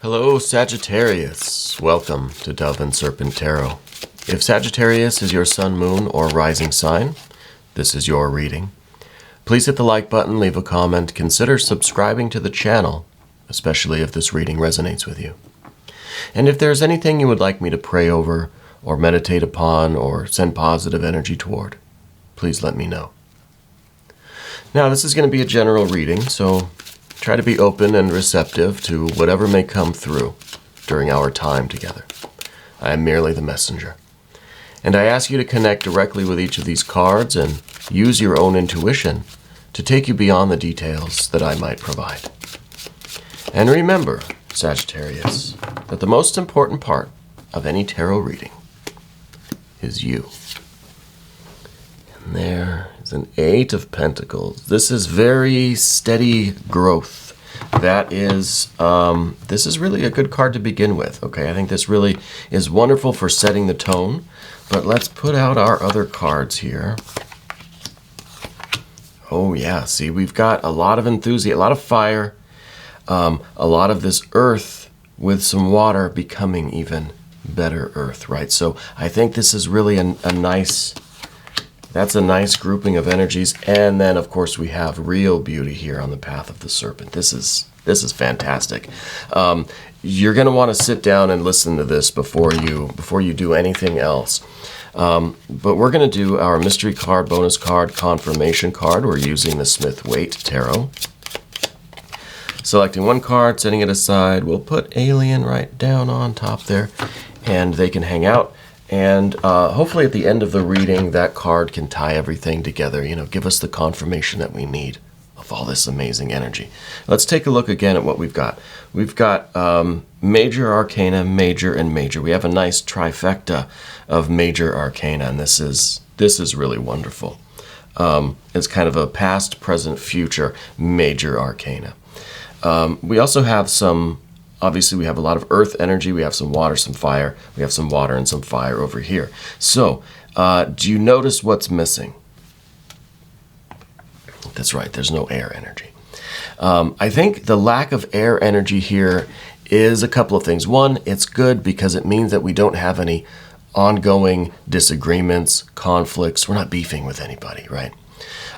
Hello, Sagittarius. Welcome to Dove and Serpent Tarot. If Sagittarius is your sun, moon, or rising sign, this is your reading. Please hit the like button, leave a comment, consider subscribing to the channel, especially if this reading resonates with you. And if there's anything you would like me to pray over, or meditate upon, or send positive energy toward, please let me know. Now, this is going to be a general reading, so try to be open and receptive to whatever may come through during our time together. I am merely the messenger. And I ask you to connect directly with each of these cards and use your own intuition to take you beyond the details that I might provide. And remember, Sagittarius, that the most important part of any tarot reading is you. And there is an Eight of Pentacles. This is very steady growth. That is, this is really a good card to begin with, okay? I think this really is wonderful for setting the tone. But let's put out our other cards here. Oh yeah, see, we've got a lot of enthusiasm, a lot of fire, a lot of this earth with some water becoming even better earth, right? So I think this is really a nice... That's a nice grouping of energies. And then, of course, we have real beauty here on the path of the serpent. This is fantastic. You're going to want to sit down and listen to this before you do anything else. But we're going to do our mystery card, bonus card, confirmation card. We're using the Smith-Waite Tarot. Selecting one card, setting it aside. We'll put Alien right down on top there, and they can hang out. And hopefully at the end of the reading, that card can tie everything together, give us the confirmation that we need of all this amazing energy. Let's take a look again at what we've got. We've got major arcana, major, and major. We have a nice trifecta of major arcana, and this is really wonderful. It's kind of a past, present, future major arcana. We also have some... Obviously, we have a lot of earth energy. We have some water, some fire. We have some water and some fire over here. So, do you notice what's missing? That's right, there's no air energy. I think the lack of air energy here is a couple of things. One, it's good because it means that we don't have any ongoing disagreements, conflicts. We're not beefing with anybody, right?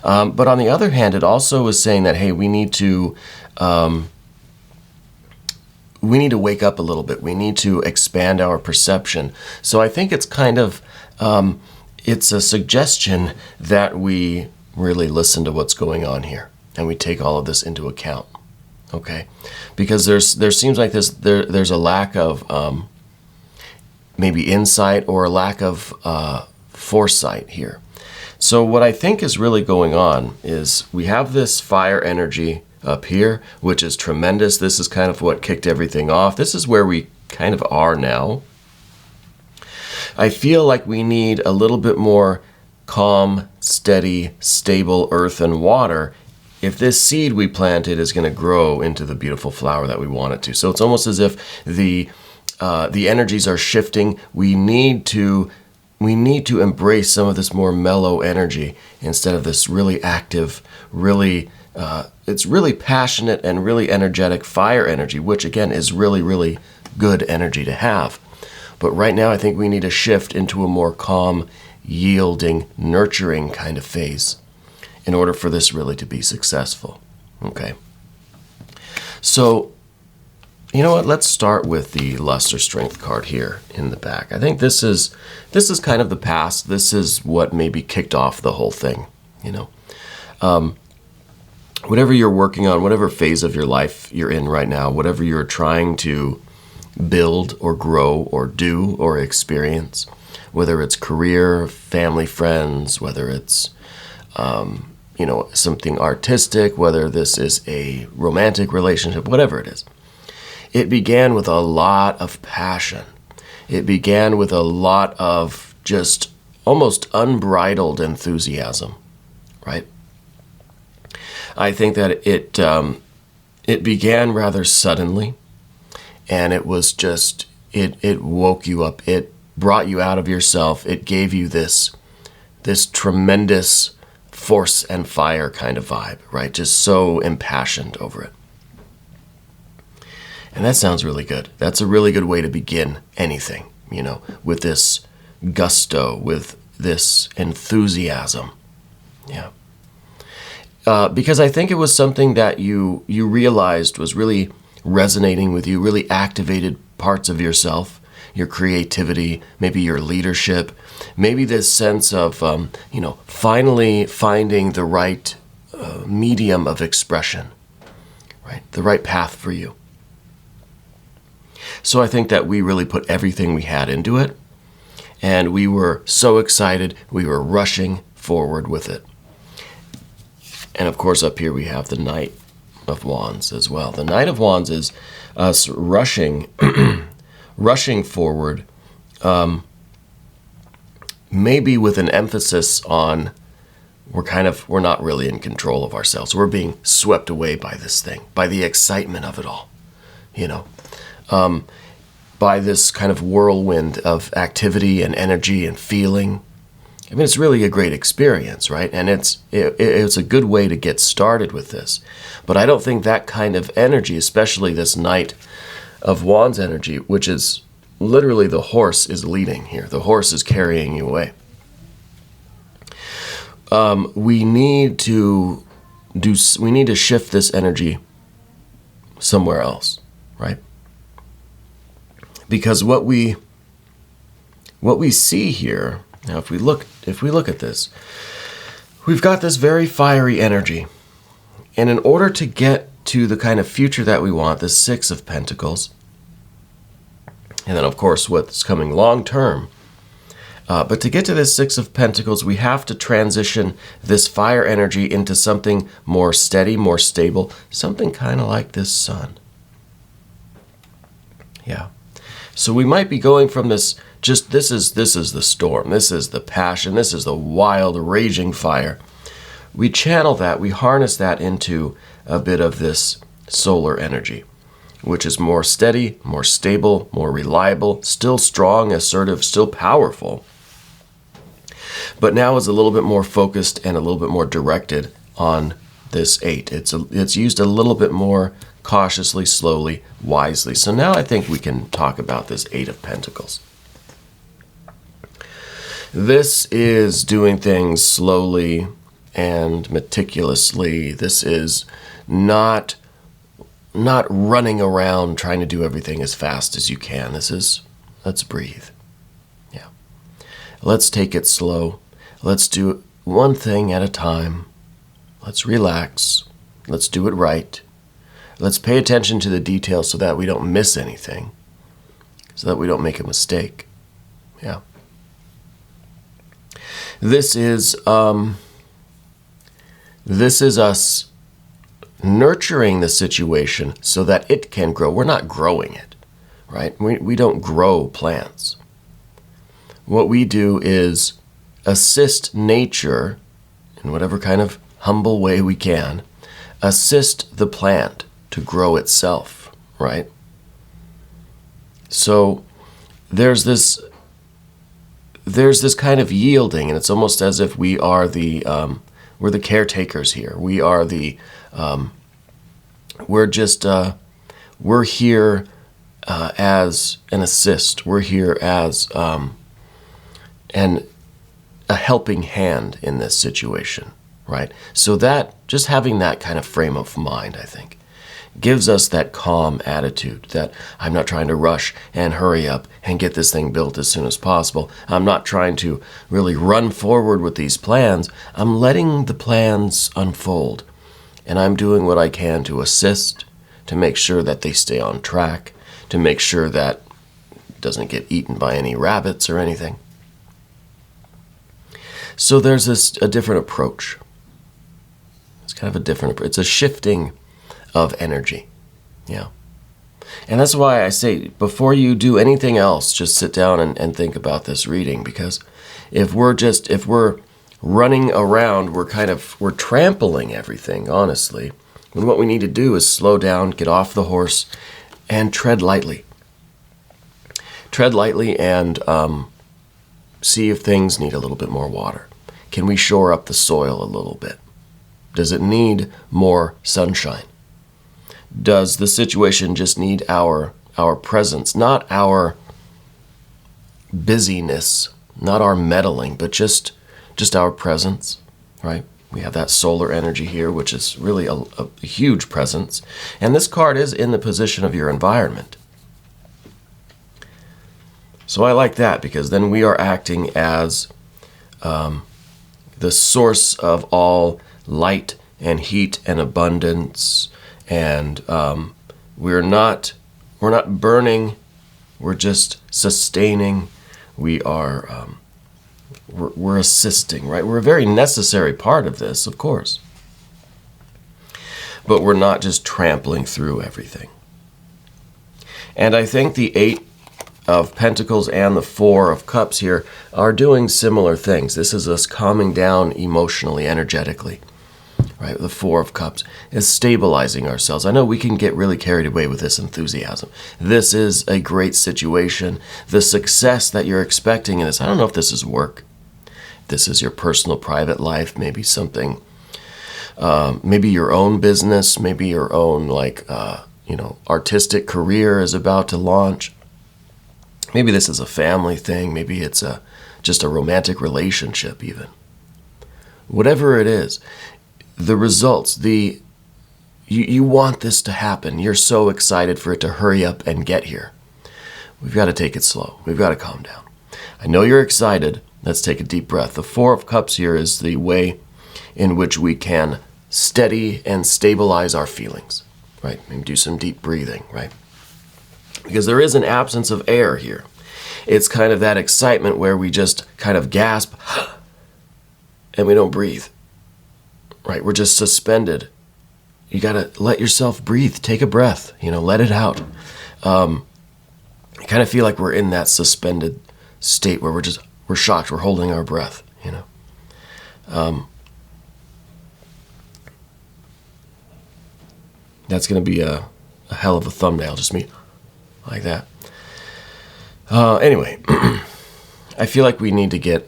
But on the other hand, it also is saying that, hey, we need to wake up a little bit. We need to expand our perception. So I think it's kind of, it's a suggestion that we really listen to what's going on here and we take all of this into account, okay? Because there seems like there's a lack of maybe insight or a lack of foresight here. So what I think is really going on is we have this fire energy up here, which is tremendous. This is kind of what kicked everything off. This is where we kind of are now. I feel like we need a little bit more calm, steady, stable earth and water if this seed we planted is going to grow into the beautiful flower that we want it to. So it's almost as if the energies are shifting. We need to embrace some of this more mellow energy instead of this really active, really it's really passionate and really energetic fire energy, which again is really, really good energy to have. But right now I think we need to shift into a more calm, yielding, nurturing kind of phase in order for this really to be successful. Okay. So, you know what? Let's start with the Lust or Strength card here in the back. I think this is kind of the past. This is what maybe kicked off the whole thing, whatever you're working on, whatever phase of your life you're in right now, whatever you're trying to build or grow or do or experience, whether it's career, family, friends, whether it's, something artistic, whether this is a romantic relationship, whatever it is. It began with a lot of passion. It began with a lot of just almost unbridled enthusiasm, right? I think that it began rather suddenly, and it was just, it woke you up. It brought you out of yourself. It gave you this tremendous force and fire kind of vibe, right? Just so impassioned over it. And that sounds really good. That's a really good way to begin anything, with this gusto, with this enthusiasm. Yeah. Because I think it was something that you realized was really resonating with you, really activated parts of yourself, your creativity, maybe your leadership, maybe this sense of, finally finding the right medium of expression, right? The right path for you. So I think that we really put everything we had into it, and we were so excited, we were rushing forward with it. And of course, up here we have the Knight of Wands as well. The Knight of Wands is us rushing, rushing forward, maybe with an emphasis on we're not really in control of ourselves. We're being swept away by this thing, by the excitement of it all, by this kind of whirlwind of activity and energy and feeling. I mean, it's really a great experience, right? And it's a good way to get started with this. But I don't think that kind of energy, especially this Knight of Wands energy, which is literally the horse is leading here. The horse is carrying you away. We need to shift this energy somewhere else, right? Because what we see here, now if we look at this, we've got this very fiery energy. And in order to get to the kind of future that we want, the Six of Pentacles, and then of course what's coming long term, but to get to this Six of Pentacles, we have to transition this fire energy into something more steady, more stable, something kind of like this sun. Yeah. So we might be going from this, this is the storm, this is the passion, this is the wild, raging fire. We channel that, we harness that into a bit of this solar energy, which is more steady, more stable, more reliable, still strong, assertive, still powerful, but now is a little bit more focused and a little bit more directed on this 8. It's used a little bit more cautiously, slowly, wisely. So now I think we can talk about this 8 of Pentacles. This is doing things slowly and meticulously. This is not running around trying to do everything as fast as you can. Let's breathe. Yeah. Let's take it slow. Let's do one thing at a time. Let's relax. Let's do it right. Let's pay attention to the details so that we don't miss anything, so that we don't make a mistake. Yeah. This is us nurturing the situation so that it can grow. We're not growing it, right? We don't grow plants. What we do is assist nature in whatever kind of humble way we can, assist the plant to grow itself, right? So there's this kind of yielding, and it's almost as if we are we're the caretakers here. We are we're here as an assist. We're here as a helping hand in this situation, right? So that, just having that kind of frame of mind, I think, gives us that calm attitude that I'm not trying to rush and hurry up and get this thing built as soon as possible. I'm not trying to really run forward with these plans. I'm letting the plans unfold, and I'm doing what I can to assist, to make sure that they stay on track, to make sure that it doesn't get eaten by any rabbits or anything. So there's a different approach. It's kind of a different approach. It's a shifting of energy. Yeah. And that's why I say, before you do anything else, just sit down and think about this reading, because if we're running around, we're trampling everything, honestly. And what we need to do is slow down, get off the horse, and tread lightly. Tread lightly and see if things need a little bit more water. Can we shore up the soil a little bit? Does it need more sunshine? does the situation just need our presence, not our busyness, not our meddling, but just our presence, right? We have that solar energy here, which is really a huge presence. And this card is in the position of your environment. So I like that, because then we are acting as the source of all light and heat and abundance. And we're not burning, we're just sustaining. We are we're assisting, right? We're a very necessary part of this, of course. But we're not just trampling through everything. And I think the 8 of Pentacles and the 4 of Cups here are doing similar things. This is us calming down emotionally, energetically. Right, the 4 of Cups is stabilizing ourselves. I know we can get really carried away with this enthusiasm. This is a great situation. The success that you're expecting in this, I don't know if this is work. This is your personal private life, maybe something, maybe your own business, maybe your own artistic career is about to launch. Maybe this is a family thing. Maybe it's just a romantic relationship even. Whatever it is, the results, you want this to happen. You're so excited for it to hurry up and get here. We've got to take it slow. We've got to calm down. I know you're excited. Let's take a deep breath. The 4 of Cups here is the way in which we can steady and stabilize our feelings, right? Maybe do some deep breathing, right? Because there is an absence of air here. It's kind of that excitement where we just kind of gasp and we don't breathe, right? We're just suspended. You got to let yourself breathe. Take a breath, let it out. I kind of feel like we're in that suspended state where we're shocked. We're holding our breath, That's going to be a hell of a thumbnail, just me like that. Anyway, I feel like we need to get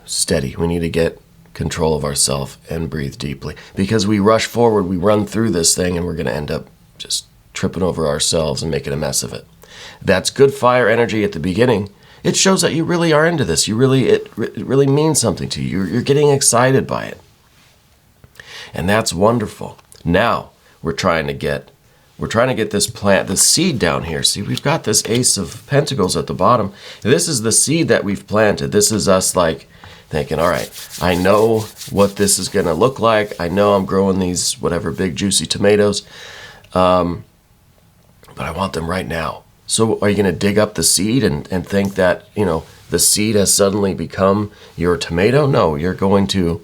steady. We need to get control of ourselves and breathe deeply, because we rush forward, we run through this thing, and we're going to end up just tripping over ourselves and making a mess of it. That's good fire energy at the beginning. It shows that you really are into this. It really means something to you. You're getting excited by it. And that's wonderful. Now we're trying to get this plant, the seed down here. See, we've got this Ace of Pentacles at the bottom. This is the seed that we've planted. This is us thinking, all right, I know what this is going to look like. I know I'm growing these whatever big juicy tomatoes, but I want them right now. So are you going to dig up the seed and think that, the seed has suddenly become your tomato? No, you're going to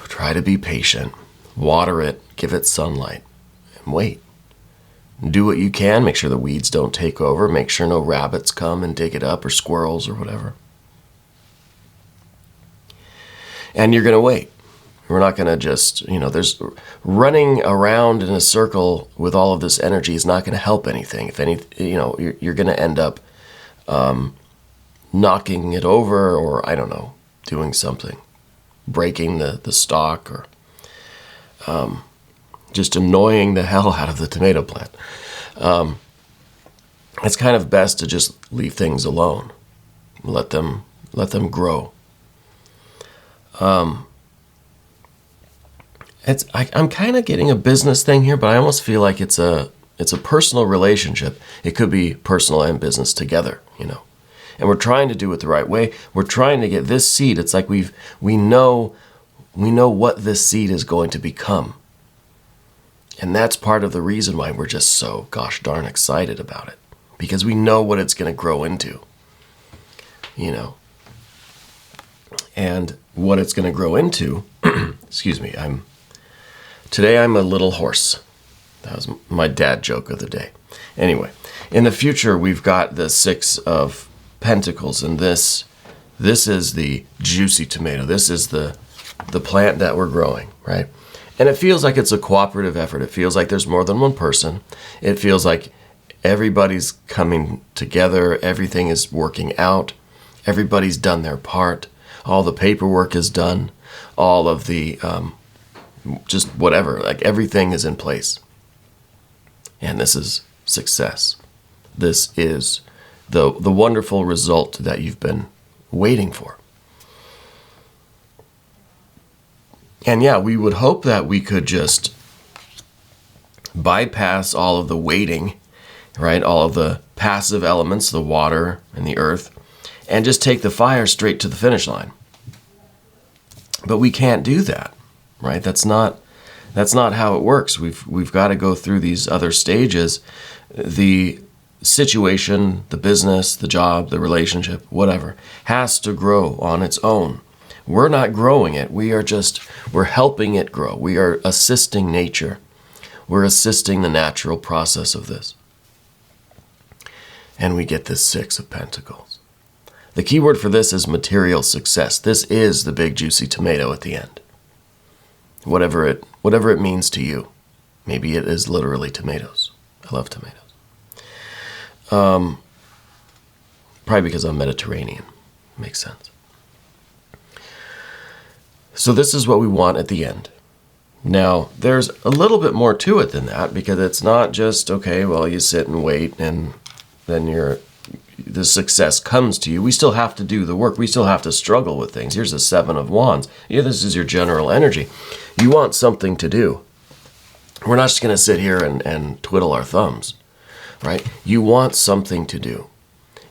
try to be patient, water it, give it sunlight, and wait. Do what you can. Make sure the weeds don't take over. Make sure no rabbits come and dig it up, or squirrels or whatever. And you're going to wait. We're not going to just, there's running around in a circle with all of this energy is not going to help anything. If you're going to end up knocking it over, or I don't know, doing something, breaking the stalk, or just annoying the hell out of the tomato plant. It's kind of best to just leave things alone. Let them grow. I'm kind of getting a business thing here, but I almost feel like it's a personal relationship. It could be personal and business together, And we're trying to do it the right way. We're trying to get this seed. It's like we know what this seed is going to become. And that's part of the reason why we're just so gosh darn excited about it. Because we know what it's going to grow into. And what it's going to grow into, excuse me, today I'm a little hoarse. That was my dad joke of the day. Anyway, in the future, we've got the 6 of Pentacles, and this is the juicy tomato. This is the plant that we're growing, right? And it feels like it's a cooperative effort. It feels like there's more than one person. It feels like everybody's coming together. Everything is working out. Everybody's done their part. All the paperwork is done. All of the, just whatever, like everything is in place. And this is success. This is the wonderful result that you've been waiting for. And yeah, we would hope that we could just bypass all of the waiting, right? All of the passive elements, the water and the earth, and just take the fire straight to the finish line. But we can't do that, right? That's not how it works. We've got to go through these other stages. The situation, the business, the job, the relationship, whatever, has to grow on its own. We're not growing it. We're helping it grow. We are assisting nature. We're assisting the natural process of this. And we get this Six of Pentacles. The key word for this is material success. This is the big juicy tomato at the end. Whatever it means to you. Maybe it is literally tomatoes. I love tomatoes. Probably because I'm Mediterranean. Makes sense. So this is what we want at the end. Now, there's a little bit more to it than that, because it's not just, okay, well, you sit and wait and then the success comes to you. We still have to do the work. We still have to struggle with things. Here's the Seven of Wands. Yeah, this is your general energy. You want something to do. We're not just going to sit here and twiddle our thumbs, right? You want something to do.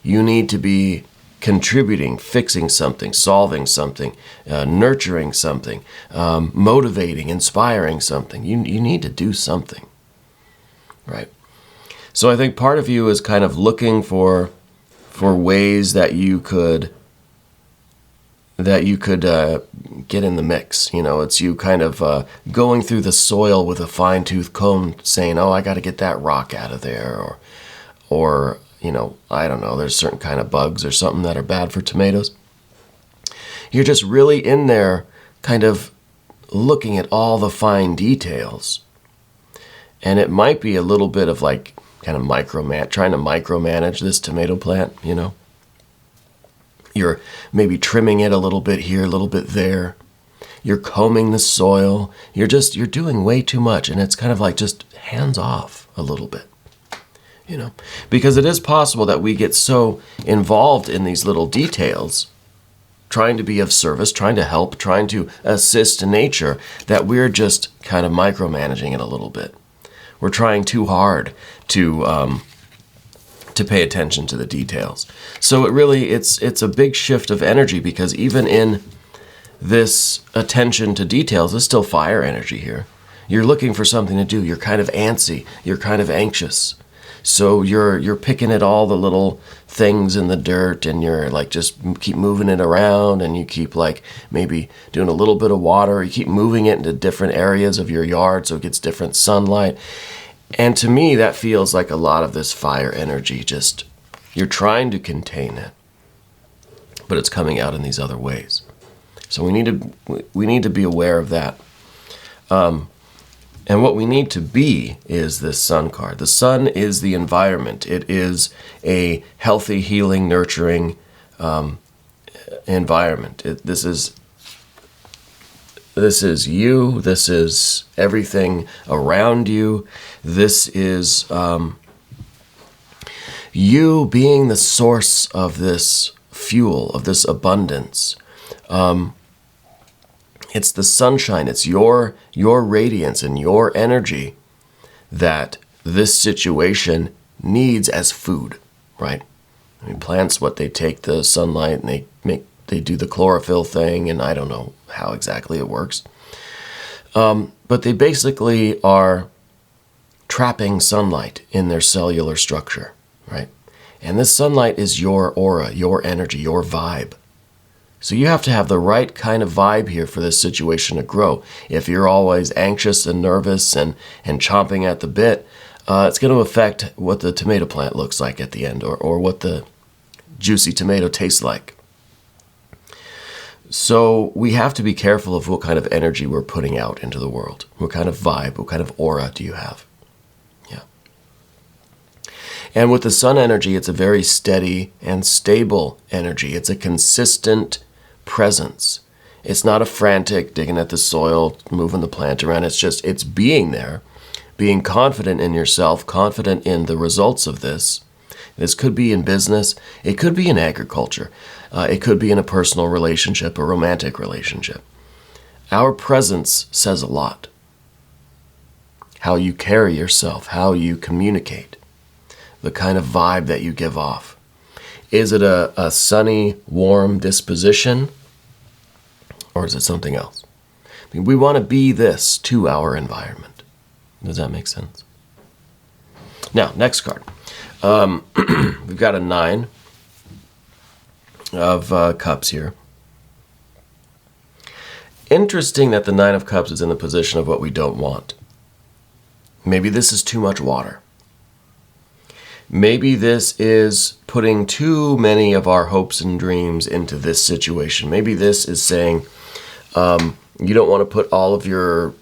You need to be contributing, fixing something, solving something, nurturing something, motivating, inspiring something. You need to do something, right? So I think part of you is kind of looking for ways that you could get in the mix. You know, it's you kind of going through the soil with a fine-tooth comb, saying, "Oh, I got to get that rock out of there," or you know, I don't know, there's certain kind of bugs or something that are bad for tomatoes. You're just really in there kind of looking at all the fine details. And it might be a little bit of like kind of trying to micromanage this tomato plant, you know. You're maybe trimming it a little bit here, a little bit there. You're combing the soil. You're doing way too much, and it's kind of like just hands off a little bit. You know, because it is possible that we get so involved in these little details, trying to be of service, trying to help, trying to assist nature, that we're just kind of micromanaging it a little bit. We're trying too hard to pay attention to the details. So it's a big shift of energy, because even in this attention to details, there's still fire energy here. You're looking for something to do. You're kind of antsy. You're kind of anxious. So you're picking at all the little things in the dirt, and you're like just keep moving it around, and you keep like maybe doing a little bit of water. You keep moving it into different areas of your yard so it gets different sunlight. And to me, that feels like a lot of this fire energy. Just you're trying to contain it, but it's coming out in these other ways. So we need to be aware of that. And what we need to be is this Sun card. The Sun is the environment. It is a healthy, healing, nurturing environment. This is you. This is everything around you. This is you being the source of this fuel, of this abundance. It's the sunshine. It's your radiance and your energy that this situation needs as food, right? I mean, plants, what they take the sunlight and they do the chlorophyll thing, and I don't know how exactly it works. But they basically are trapping sunlight in their cellular structure, right? And this sunlight is your aura, your energy, your vibe. So you have to have the right kind of vibe here for this situation to grow. If you're always anxious and nervous and chomping at the bit, it's going to affect what the tomato plant looks like at the end, or what the juicy tomato tastes like. So we have to be careful of what kind of energy we're putting out into the world. What kind of vibe, what kind of aura do you have? Yeah. And with the sun energy, it's a very steady and stable energy. It's a consistent presence. It's not a frantic digging at the soil, moving the plant around. It's being there, being confident in yourself, confident in the results of this. This could be in business. It could be in agriculture. It could be in a personal relationship, a romantic relationship. Our presence says a lot. How you carry yourself, how you communicate, the kind of vibe that you give off. Is it a sunny, warm disposition, or is it something else? I mean, we want to be this to our environment. Does that make sense? Now, next card. We've got a 9 of Cups here. Interesting that the 9 of Cups is in the position of what we don't want. Maybe this is too much water. Maybe this is putting too many of our hopes and dreams into this situation. Maybe this is saying you don't want to put all of your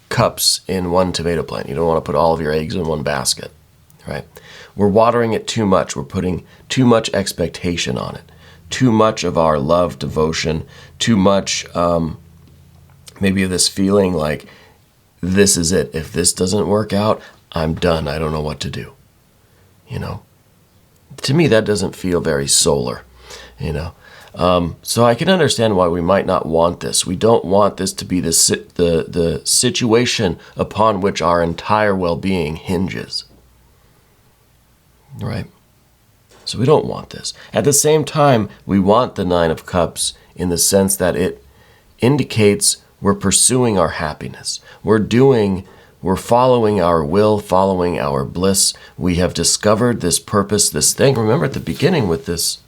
cups in one tomato plant. You don't want to put all of your eggs in one basket, right? We're watering it too much. We're putting too much expectation on it. Too much of our love, devotion, too much maybe of this feeling like this is it. If this doesn't work out, I'm done. I don't know what to do. You know, to me, that doesn't feel very solar, you know. So I can understand why we might not want this. We don't want this to be the situation upon which our entire well-being hinges, right? So we don't want this. At the same time, we want the 9 of Cups in the sense that it indicates we're pursuing our happiness. We're following our will, following our bliss. We have discovered this purpose, this thing. Remember at the beginning with this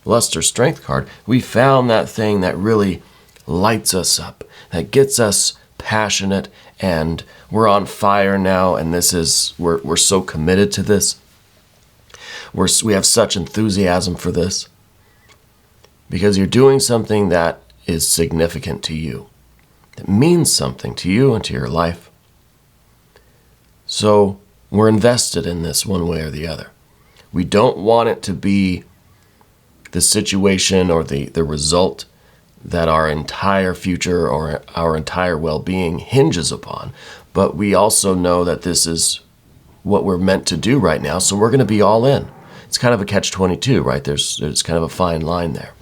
luster strength card, we found that thing that really lights us up, that gets us passionate, and we're on fire now, and we're so committed to this. We have such enthusiasm for this because you're doing something that is significant to you, that means something to you and to your life. So we're invested in this one way or the other. We don't want it to be the situation or the result that our entire future or our entire well-being hinges upon. But we also know that this is what we're meant to do right now, so we're going to be all in. It's kind of a catch-22, right? There's kind of a fine line there.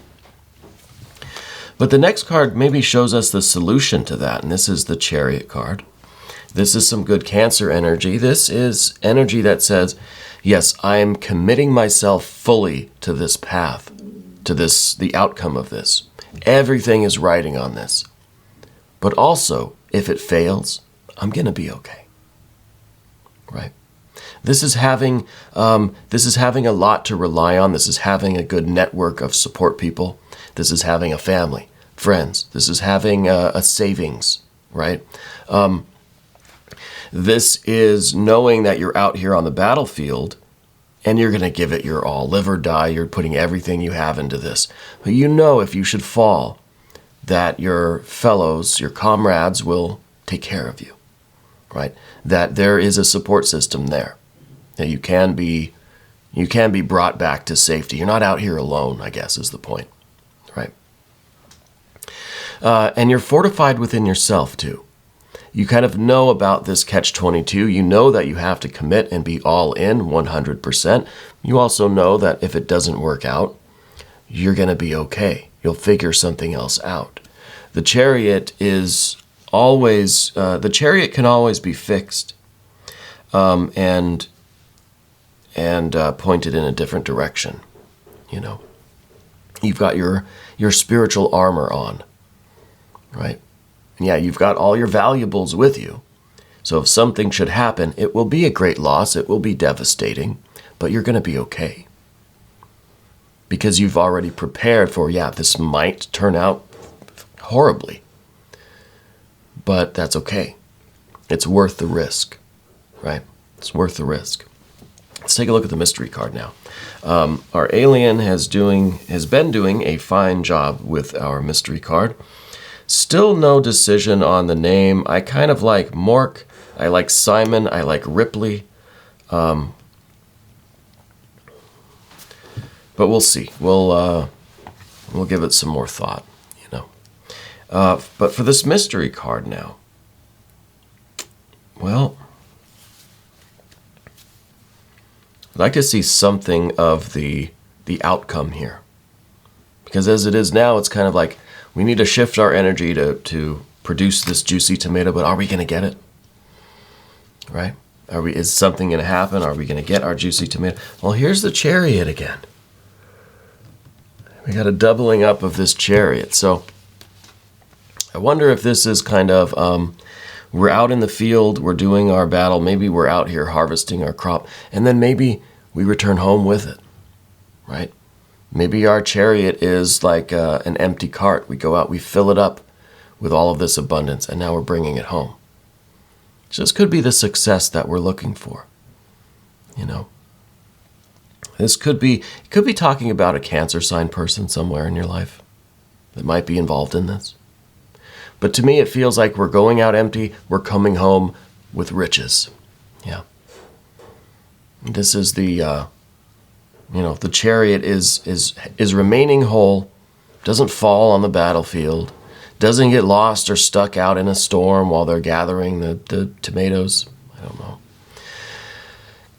But the next card maybe shows us the solution to that, and this is the Chariot card. This is some good Cancer energy. This is energy that says, yes, I am committing myself fully to this path, to the outcome of this. Everything is riding on this. But also, if it fails, I'm going to be okay. Right? This is having a lot to rely on. This is having a good network of support people. This is having a family, friends. This is having a savings, right? This is knowing that you're out here on the battlefield and you're going to give it your all. Live or die, you're putting everything you have into this. But you know if you should fall, that your fellows, your comrades will take care of you, right? That there is a support system there, that you can be brought back to safety. You're not out here alone, I guess is the point, right? And you're fortified within yourself too. You kind of know about this catch-22. You know that you have to commit and be all in 100%. You also know that if it doesn't work out, you're going to be okay. You'll figure something else out. The Chariot is always, the Chariot can always be fixed and pointed in a different direction. You know, you've got your spiritual armor on, right? Yeah, you've got all your valuables with you. So if something should happen, it will be a great loss. It will be devastating, but you're going to be okay. Because you've already prepared for, this might turn out horribly. But that's okay. It's worth the risk, right? It's worth the risk. Let's take a look at the mystery card now. Our alien has been doing a fine job with our mystery card. Still no decision on the name. I kind of like Mork. I like Simon. I like Ripley. But we'll see. We'll give it some more thought, you know. But for this mystery card now, well, like to see something of the outcome here. Because as it is now, it's kind of like we need to shift our energy to produce this juicy tomato, but are we going to get it? Right? Is something going to happen? Are we going to get our juicy tomato? Well, here's the Chariot again. We got a doubling up of this Chariot. So I wonder if this is kind of, we're out in the field, we're doing our battle, maybe we're out here harvesting our crop, and then maybe we return home with it, right? Maybe our Chariot is like an empty cart. We go out, we fill it up with all of this abundance, and now we're bringing it home. So this could be the success that we're looking for, you know. This could be talking about a Cancer sign person somewhere in your life that might be involved in this. But to me, it feels like we're going out empty, we're coming home with riches. Yeah. This is the, the Chariot is remaining whole, doesn't fall on the battlefield, doesn't get lost or stuck out in a storm while they're gathering the tomatoes. I don't know.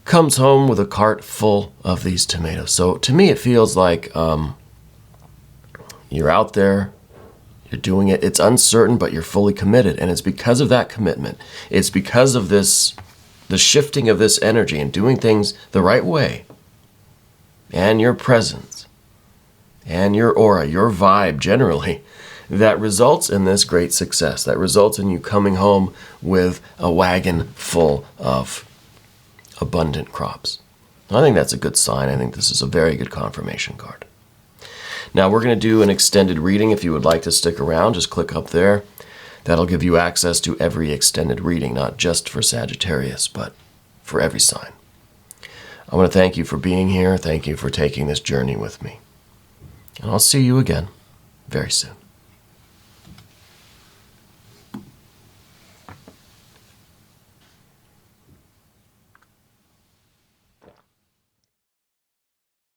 Comes home with a cart full of these tomatoes. So to me, it feels like you're out there, you're doing it. It's uncertain, but you're fully committed. And it's because of that commitment. It's because of this, the shifting of this energy and doing things the right way. And your presence. And your aura, your vibe generally. That results in this great success. That results in you coming home with a wagon full of abundant crops. I think that's a good sign. I think this is a very good confirmation card. Now we're going to do an extended reading. If you would like to stick around, just click up there. That'll give you access to every extended reading, not just for Sagittarius, but for every sign. I want to thank you for being here. Thank you for taking this journey with me. And I'll see you again very soon.